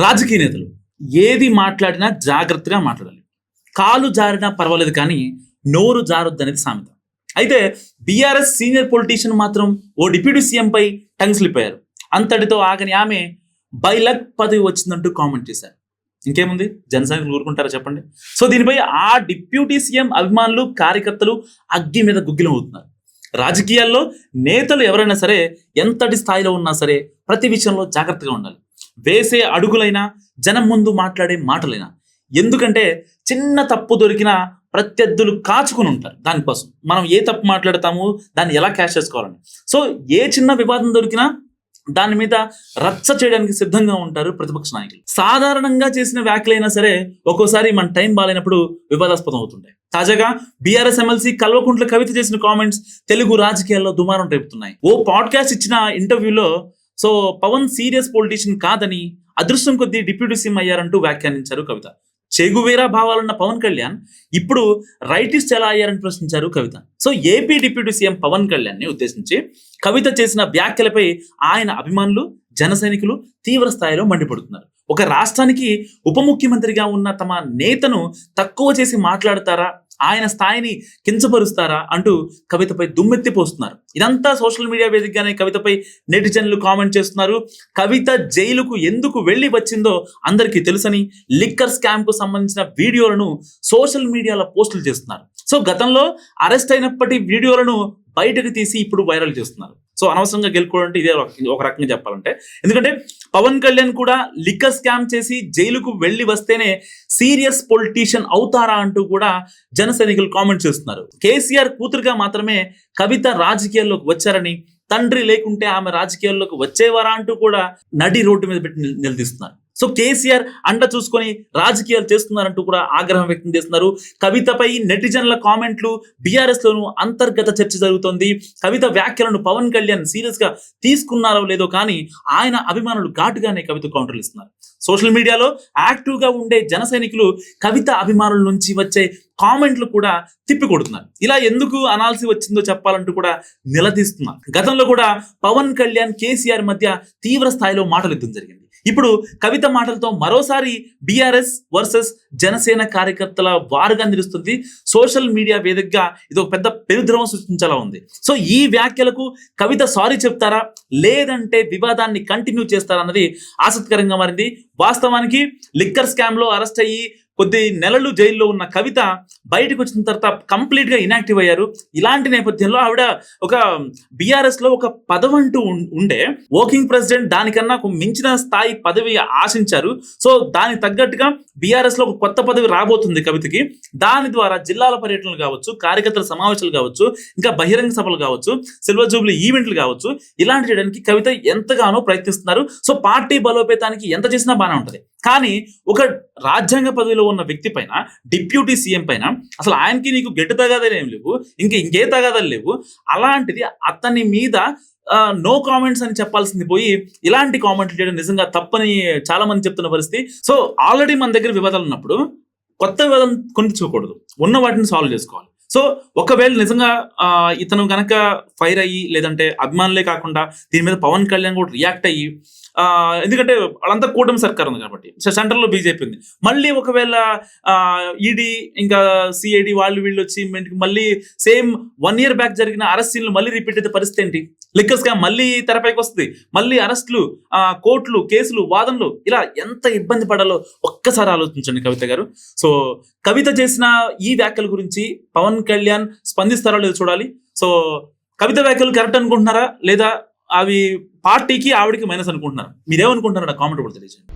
రాజకీయ నేతలు ఏది మాట్లాడినా జాగ్రత్తగా మాట్లాడాలి. కాలు జారినా పర్వాలేదు కానీ నోరు జారొద్దు అనేది సామెత. అయితే బీఆర్ఎస్ సీనియర్ పొలిటీషియన్ మాత్రం ఓ డిప్యూటీ సీఎంపై టంగ్ స్లిప్ అయ్యారు. అంతటితో ఆగని ఆమె బైలక్ పదవి వచ్చిందంటూ కామెంట్ చేశారు. ఇంకేముంది, జనసైనికులు ఊరుకుంటారా చెప్పండి. సో దీనిపై ఆ డిప్యూటీ సీఎం అభిమానులు, కార్యకర్తలు అగ్గి మీద గుగ్గిలం అవుతున్నారు. రాజకీయాల్లో నేతలు ఎవరైనా సరే, ఎంతటి స్థాయిలో ఉన్నా సరే, ప్రతి విషయంలో జాగ్రత్తగా ఉండాలి. వేసే అడుగులైనా, జనం ముందు మాట్లాడే మాటలైనా. ఎందుకంటే చిన్న తప్పు దొరికినా ప్రత్యర్థులు కాచుకుని ఉంటారు. దానికోసం మనం ఏ తప్పు మాట్లాడతాము, దాన్ని ఎలా క్యాష్ చేసుకోవాలని. సో ఏ చిన్న వివాదం దొరికినా దాని మీద రచ్చ చేయడానికి సిద్ధంగా ఉంటారు ప్రతిపక్ష నాయకులు. సాధారణంగా చేసిన వ్యాఖ్యలైనా సరే ఒక్కోసారి మన టైం బాగాలేనప్పుడు వివాదాస్పదం అవుతుంటాయి. తాజాగా బీఆర్ఎస్ ఎమ్మెల్సీ కల్వకుంట్ల కవిత చేసిన కామెంట్స్ తెలుగు రాజకీయాల్లో దుమారం రేపుతున్నాయి. ఓ పాడ్కాస్ట్ ఇచ్చిన ఇంటర్వ్యూలో పవన్ సీరియస్ పొలిటీషియన్ కాదని, అదృష్టం కొద్దీ డిప్యూటీ సీఎం అయ్యారంటూ వ్యాఖ్యానించారు కవిత. చెగువేరా భావాలున్న పవన్ కళ్యాణ్ ఇప్పుడు రైటిస్ట్ ఎలా అయ్యారని ప్రశ్నించారు Kavitha. So AP deputy CM Pawan Kalyan ని ఉద్దేశించి కవిత చేసిన వ్యాఖ్యలపై ఆయన అభిమానులు, జన సైనికులు తీవ్ర స్థాయిలో మండిపడుతున్నారు. ఒక రాష్ట్రానికి ఉప ముఖ్యమంత్రిగా ఉన్న తమ నేతను తక్కువ చేసి మాట్లాడతారా, ఆయన స్థాయిని కించపరుస్తారా అంటూ కవితపై దుమ్మెత్తి పోస్తున్నారు. ఇదంతా సోషల్ మీడియా వేదికగానే కవితపై నెటిజన్లు కామెంట్ చేస్తున్నారు. కవిత జైలుకు ఎందుకు వెళ్ళి వచ్చిందో అందరికీ తెలుసని, లిక్కర్ స్కామ్ కు సంబంధించిన వీడియోలను సోషల్ మీడియాలో పోస్టులు చేస్తున్నారు. సో గతంలో అరెస్ట్ అయినప్పటి వీడియోలను బయటకు తీసి ఇప్పుడు వైరల్ చేస్తున్నారు. సో అనవసరంగా గెలుకోవడం ఇదే ఒక రకంగా చెప్పాలంటే. ఎందుకంటే పవన్ కళ్యాణ్ కూడా లిక్కర్ స్కామ్ చేసి జైలుకు వెళ్ళి వస్తేనే సీరియస్ పొలిటీషియన్ అవుతారా అంటూ కూడా జన సైనికులు కామెంట్ చేస్తున్నారు. కేసీఆర్ కూతురుగా మాత్రమే కవిత రాజకీయాల్లోకి వచ్చారని, తండ్రి లేకుంటే ఆమె రాజకీయాల్లోకి వచ్చేవారా అంటూ కూడా నడి రోడ్డు మీద పెట్టి నిలదీస్తున్నారు. సో కేసీఆర్ అండ చూసుకొని రాజకీయాలు చేస్తున్నారంటూ కూడా ఆగ్రహం వ్యక్తం చేస్తున్నారు. కవితపై నెటిజన్ల కామెంట్లు, బీఆర్ఎస్ లోను అంతర్గత చర్చ జరుగుతోంది. కవిత వ్యాఖ్యలను పవన్ కళ్యాణ్ సీరియస్ గా తీసుకున్నారో లేదో కానీ ఆయన అభిమానులు ఘాటుగానే కవిత కౌంటర్లు ఇస్తున్నారు. సోషల్ మీడియాలో యాక్టివ్ గా ఉండే జన సైనికులు కవిత అభిమానుల నుంచి వచ్చే కామెంట్లు కూడా తిప్పికొడుతున్నారు. ఇలా ఎందుకు అనాల్సి వచ్చిందో చెప్పాలంటూ కూడా నిలదీస్తున్నారు. గతంలో కూడా పవన్ కళ్యాణ్, కేసీఆర్ మధ్య తీవ్ర స్థాయిలో మాటలు యుద్ధం జరిగింది. ఇప్పుడు కవిత మాటలతో మరోసారి బీఆర్ఎస్ వర్సెస్ జనసేన కార్యకర్తల వారుగా నిలుస్తుంది. సోషల్ మీడియా వేదికగా ఇది ఒక పెద్ద పెనుద్రవం సృష్టించేలా ఉంది. సో ఈ వ్యాఖ్యలకు కవిత సారీ చెప్తారా, లేదంటే వివాదాన్ని కంటిన్యూ చేస్తారా అన్నది ఆసక్తికరంగా మారింది. వాస్తవానికి లిక్కర్ స్కామ్ లో అరెస్ట్ అయ్యి కొద్ది నెలలు జైల్లో ఉన్న కవిత బయటకు వచ్చిన తర్వాత కంప్లీట్ గా ఇనాక్టివ్ అయ్యారు. ఇలాంటి నేపథ్యంలో ఆవిడ ఒక బీఆర్ఎస్ లో ఒక పదవి అంటూ ఉండే వర్కింగ్ ప్రెసిడెంట్, దానికన్నా ఒక మించిన స్థాయి పదవి ఆశించారు. సో దానికి తగ్గట్టుగా బీఆర్ఎస్ లో ఒక కొత్త పదవి రాబోతుంది కవితకి. దాని ద్వారా జిల్లాల పర్యటనలు కావచ్చు, కార్యకర్తల సమావేశాలు కావచ్చు, ఇంకా బహిరంగ సభలు కావచ్చు, సిల్వర్ జూబ్లీ ఈవెంట్లు కావచ్చు, ఇలాంటి చేయడానికి కవిత ఎంతగానో ప్రయత్నిస్తున్నారు. సో పార్టీ బలోపేతానికి ఎంత చేసినా బాగానే ఉంటది. కానీ ఒక రాజ్యాంగ పదవిలో ఉన్న వ్యక్తి పైన, డిప్యూటీ సీఎం పైన అసలు ఆయనకి నీకు గెట్టు తగాదాలు ఏం లేవు, ఇంకే తగాదాలు లేవు. అలాంటిది అతని మీద నో కామెంట్స్ అని చెప్పాల్సింది పోయి ఇలాంటి కామెంట్లు చేయడం నిజంగా తప్పని చాలా మంది చెప్తున్న పరిస్థితి. సో ఆల్రెడీ మన దగ్గర వివాదాలు ఉన్నప్పుడు కొత్త వివాదం కొనిపించుకోకూడదు, ఉన్న వాటిని సాల్వ్ చేసుకోవాలి. సో ఒకవేళ నిజంగా ఇతను కనుక ఫైర్ అయ్యి, లేదంటే అభిమానులే కాకుండా దీని మీద పవన్ కళ్యాణ్ కూడా రియాక్ట్ అయ్యి, ఎందుకంటే వాళ్ళంతా కూటమి సర్కార్ ఉంది కాబట్టి, సెంట్రల్ లో బీజేపీ ఉంది, మళ్ళీ ఒకవేళ ఈడీ ఇంకా సిఐడి వాళ్ళు వీళ్ళు వచ్చి మళ్ళీ సేమ్ 1 year బ్యాక్ జరిగిన అరెస్ట్ సీన్లు మళ్ళీ రిపీట్ అయితే పరిస్థితి ఏంటి? లిక్కర్ స్కామ్ మళ్ళీ తెరపైకి వస్తుంది, మళ్ళీ అరెస్టులు, కోర్టులు, కేసులు, వాదనలు, ఇలా ఎంత ఇబ్బంది పడాలో ఒక్కసారి ఆలోచించండి కవిత గారు. సో కవిత చేసిన ఈ వ్యాఖ్యల గురించి పవన్ కళ్యాణ్ స్పందిస్తారో లేదో చూడాలి. సో కవిత వ్యాఖ్యలు కరెక్ట్ అనుకుంటున్నారా, లేదా అవి పార్టీకి ఆవిడికి మైనస్ అనుకుంటున్నారా? మీరేమనుకుంటున్నారా? కామెంట్ కూడా తెలియజేయండి.